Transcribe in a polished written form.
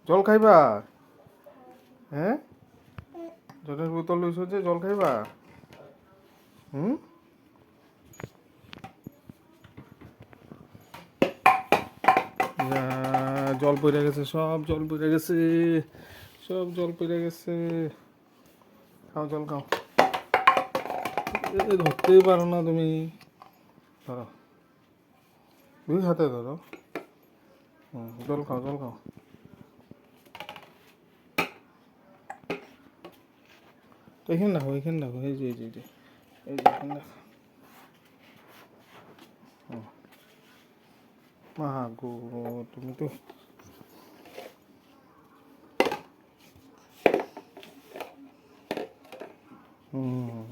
জল খাইবা? হ্যাঁ, জলের বোতল লইছ যে জল খাইবা? হুম, যা, জল পড়ে গেছে, সব জল পড়ে গেছে, সব জল পড়ে গেছে। খাও, জল খাও। ধরতেই পারো না তুমি। ধরো, দুই হাতে ধরো। জল খাও, জল খাও। তো এখানে রাখো, এখানে রাখো, এই যে এই যে এই যে এই যে এখানে রাখো। মা গো, তুমি তো হুম